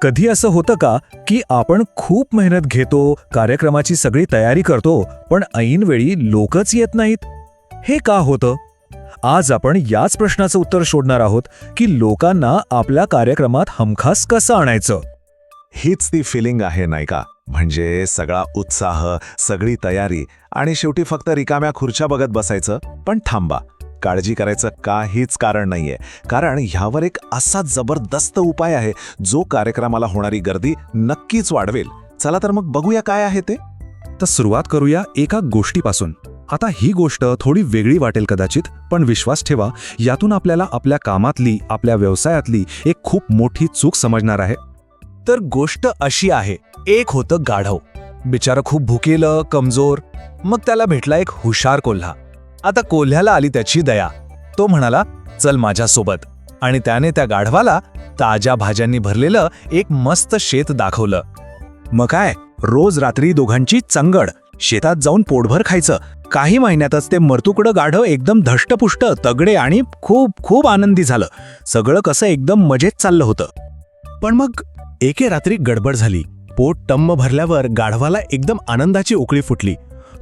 कधी असं होतं का की आपण खूप मेहनत घेतो, कार्यक्रमाची सगळी तयारी करतो, पण ऐनवेळी लोकच येत नाहीत? हे का होतं? आज आपण याच प्रश्नाचं उत्तर शोधणार आहोत की लोकांना आपल्या कार्यक्रमात हमखास कसं आणायचं. हीच ती फिलिंग आहे नाही का? म्हणजे सगळा उत्साह, सगळी तयारी आणि शेवटी फक्त रिकाम्या खुर्च्या बघत बसायचं. पण थांबा, काळजी करायचं काहीच कारण नाहीये. कारण ह्यावर एक असा जबरदस्त उपाय आहे जो कार्यक्रमाला होणारी गर्दी नक्कीच वाढवेल. चला तर मग बघूया काय आहे ते. तर सुरुवात करूया एका गोष्टीपासून. आता ही गोष्ट थोडी वेगळी वाटेल कदाचित, पण विश्वास ठेवा, यातून आपल्याला आपल्या कामातली, आपल्या व्यवसायातली एक खूप मोठी चूक समजणार आहे. तर गोष्ट अशी आहे, एक होतं गाढव. बिचारं खूप भुकेलं, कमजोर. मग त्याला भेटला एक हुशार कोल्हा. आता कोल्ह्याला आली त्याची दया. तो म्हणाला, चल माझ्यासोबत. आणि त्याने त्या गाढवाला ताज्या भाज्यांनी भरलेलं एक मस्त शेत दाखवलं. मग काय, रोज रात्री दोघांची चंगड. शेतात जाऊन पोटभर खायचं. काही महिन्यातच ते मर्तुकडं गाढव एकदम धष्टपुष्ट, तगडे आणि खूप खूप आनंदी झालं. सगळं कसं एकदम मजेत चाललं होतं. पण मग एके रात्री गडबड झाली. पोट टम्म भरल्यावर गाढवाला एकदम आनंदाची उकळी फुटली.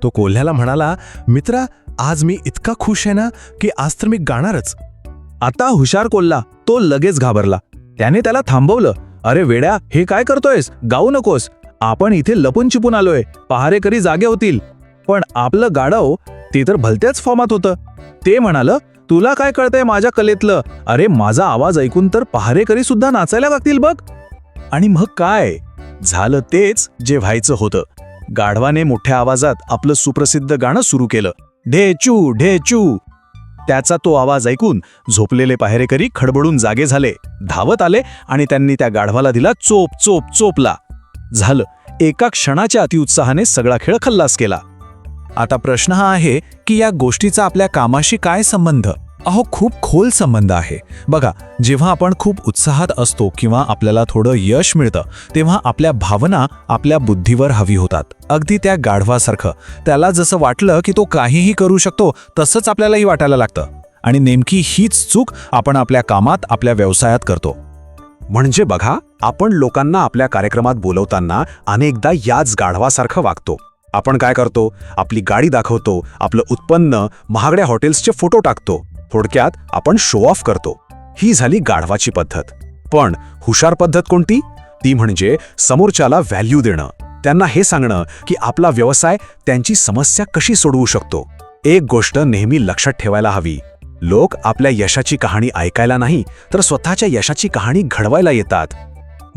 तो कोल्ह्याला म्हणाला, मित्रा, आज मी इतका खुश आहे ना की आज तर मी गाणारच. आता हुशार कोल्हा तो लगेच घाबरला. त्याने त्याला थांबवलं. अरे वेड्या, हे काय करतोयस? गाऊ नकोस. आपण इथे लपून चिपून आलोय. पहारेकरी जागे होतील. पण आपलं गाढव ते तर भलत्याच फॉर्मात होतं. ते म्हणालं, तुला काय कळतंय माझ्या कलेतलं? अरे माझा आवाज ऐकून तर पहारेकरी सुद्धा नाचायला लागतील बघ. आणि मग काय झालं तेच जे व्हायचं होतं. गाढवाने मोठ्या आवाजात आपलं सुप्रसिद्ध गाणं सुरू केलं, ढेचू ढेचू. त्याचा तो आवाज ऐकून झोपलेले पहारेकरी खडबडून जागे झाले, धावत आले आणि त्यांनी त्या गाढवाला दिला चोप चोप चोपला. झालं, एका क्षणाच्या अतिउत्साहाने सगळा खेळ खल्लास केला. आता प्रश्न हा आहे की या गोष्टीचा आपल्या कामाशी काय संबंध? अहो, खूप खोल संबंध आहे. बघा, जेव्हा आपण खूप उत्साहात असतो किंवा आपल्याला थोडं यश मिळतं, तेव्हा आपल्या भावना आपल्या बुद्धीवर हवी होतात. अगदी त्या गाढवासारखं. त्याला जसं वाटलं की तो काहीही करू शकतो, तसंच आपल्यालाही वाटायला लागतं. आणि नेमकी हीच चूक आपण आपल्या कामात, आपल्या व्यवसायात करतो. म्हणजे बघा, आपण लोकांना आपल्या कार्यक्रमात बोलवताना अनेकदा याच गाढवासारखं वागतो. आपण काय करतो? आपली गाडी दाखवतो, आपलं उत्पन्न, महागड्या हॉटेल्सचे फोटो टाकतो. थोडक्यात आपण शो ऑफ करतो. ही झाली गाढवाची पद्धत. पण हुशार पद्धत कोणती? ती म्हणजे समोरच्याला व्हॅल्यू देणं. त्यांना हे सांगणं की आपला व्यवसाय त्यांची समस्या कशी सोडवू शकतो. एक गोष्ट नेहमी लक्षात ठेवायला हवी, लोक आपल्या यशाची कहाणी ऐकायला नाही, तर स्वतःच्या यशाची कहाणी घडवायला येतात.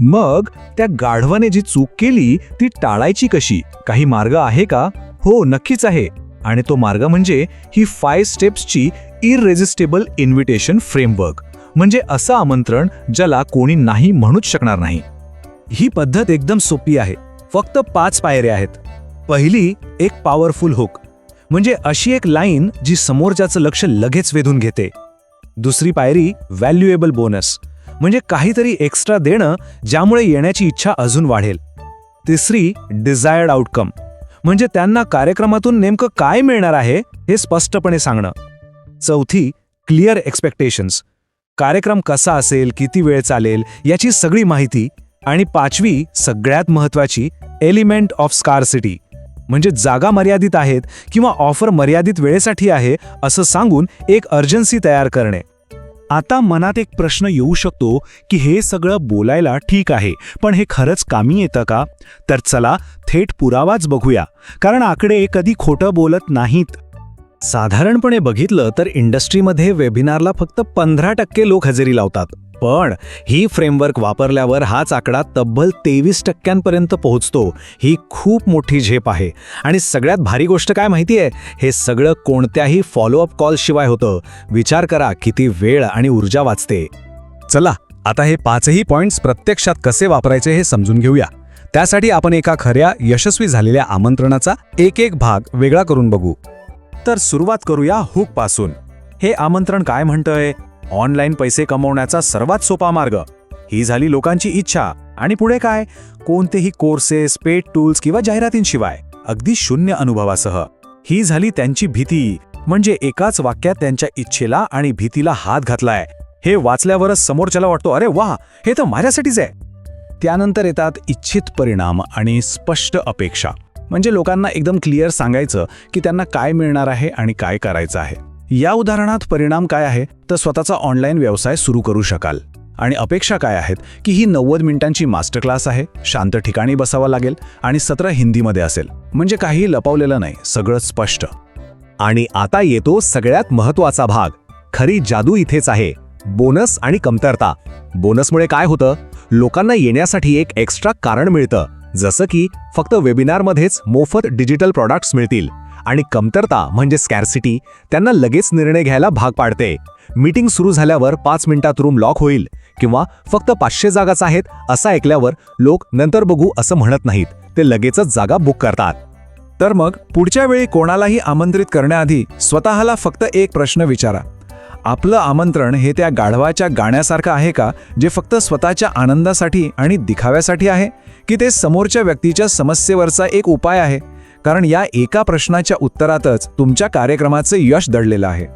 मग त्या गाढवाने जी चूक केली ती टाळायची कशी? काही मार्ग आहे का? हो, नक्कीच आहे. आणि तो मार्ग म्हणजे ही 5 स्टेप्सची इररेझिस्टिबल इन्व्हिटेशन फ्रेमवर्क. म्हणजे असं आमंत्रण ज्याला कोणी नाही म्हणूच शकणार नाही. ही पद्धत एकदम सोपी आहे. फक्त 5 पायऱ्या आहेत. पहिली, एक पॉवरफुल हुक. म्हणजे अशी एक लाईन जी समोरच्याचं लक्ष लगेच वेधून घेते. दुसरी पायरी, व्हॅल्युएबल बोनस. म्हणजे काहीतरी एक्स्ट्रा देणं ज्यामुळे येण्याची इच्छा अजून वाढेल. तिसरी, डिझायर्ड आउटकम. म्हणजे त्यांना कार्यक्रमातून नेमकं काय मिळणार आहे हे स्पष्टपणे सांगणं. चौथी, क्लिअर एक्सपेक्टेशन्स. कार्यक्रम कसा असेल, किती वेळ चालेल याची सगळी माहिती. आणि पाचवी, सगळ्यात महत्त्वाची, एलिमेंट ऑफ स्कार्सिटी. म्हणजे जागा मर्यादित आहेत किंवा ऑफर मर्यादित वेळेसाठी आहे असं सांगून एक अर्जन्सी तयार करणे. आता मनात एक प्रश्न येऊ शकतो की हे सगळं बोलायला ठीक आहे, पण हे खरंच कामी येतं का? तर चला थेट पुरावाच बघूया, कारण आकडे कधी खोटं बोलत नाहीत. साधारणपणे बघितलं तर इंडस्ट्रीमध्ये वेबिनारला फक्त 15% लोक हजेरी लावतात. पण ही फ्रेमवर्क वापरल्यावर हाच आकडा तब्बल 23% पोहोचतो. ही खूप मोठी झेप आहे. आणि सगळ्यात भारी गोष्ट काय माहितीये? हे सगळं कोणत्याही फॉलोअप कॉल शिवाय होतं. विचार करा किती वेळ आणि ऊर्जा वाचते. चला आता हे 5ही पॉइंट्स प्रत्यक्षात कसे वापरायचे हे समजून घेऊया. त्यासाठी आपण एका खऱ्या यशस्वी झालेल्या आमंत्रणाचा एक भाग वेगळा करून बघू. तर सुरुवात करूया हुक पासून. हे आमंत्रण काय म्हणतंय? ऑनलाईन पैसे कमवण्याचा सर्वात सोपा मार्ग. ही झाली लोकांची इच्छा. आणि पुढे काय? कोणतेही कोर्सेस, पेड टूल्स किंवा जाहिरातींशिवाय, अगदी शून्य अनुभवासह. ही झाली त्यांची भीती. म्हणजे एकाच वाक्यात त्यांच्या इच्छेला आणि भीतीला हात घातलाय. हे वाचल्यावरच समोरच्याला वाटतो, अरे वा, हे तर माझ्यासाठीच आहे. त्यानंतर येतात इच्छित परिणाम आणि स्पष्ट अपेक्षा. म्हणजे लोकांना एकदम क्लिअर सांगायचं की त्यांना काय मिळणार आहे आणि काय करायचं आहे. या उदाहरणात परिणाम काय आहे तर स्वतःचा ऑनलाईन व्यवसाय सुरू करू शकाल. आणि अपेक्षा काय आहेत की ही 90 मिनिटांची मास्टर क्लास आहे, शांत ठिकाणी बसावं लागेल आणि सत्र हिंदीमध्ये असेल. म्हणजे काही लपवलेलं नाही, सगळं स्पष्ट. आणि आता येतो सगळ्यात महत्त्वाचा भाग. खरी जादू इथेच आहे, बोनस आणि कमतरता. बोनसमुळे काय होतं, लोकांना येण्यासाठी एक एक्स्ट्रा कारण मिळतं, जसं की फक्त वेबिनारमध्येच मोफत डिजिटल प्रॉडक्ट्स मिळतील. आणि कमतरता म्हणजे स्कॅर्सिटी, त्यांना लगेच निर्णय घ्यायला भाग पाडते. मीटिंग सुरू झाल्यावर 5 मिनिटात रूम लॉक होईल किंवा फक्त 500 जागाच आहेत असं ऐकल्यावर लोक नंतर बघू असं म्हणत नाहीत, ते लगेचच जागा बुक करतात. तर मग पुढच्या वेळी कोणालाही आमंत्रित करण्याआधी स्वतःला फक्त एक प्रश्न विचारा. आपलं आमंत्रण हे त्या गाढवाच्या गाण्यासारखं आहे का, जे फक्त स्वतःच्या आनंदासाठी आणि दिखाव्यासाठी आहे, की ते समोरच्या व्यक्तीच्या समस्येवरचा एक उपाय आहे? कारण या एका प्रश्नाच्या उत्तरातच तुमच्या कार्यक्रमाचे यश दडलेलं आहे.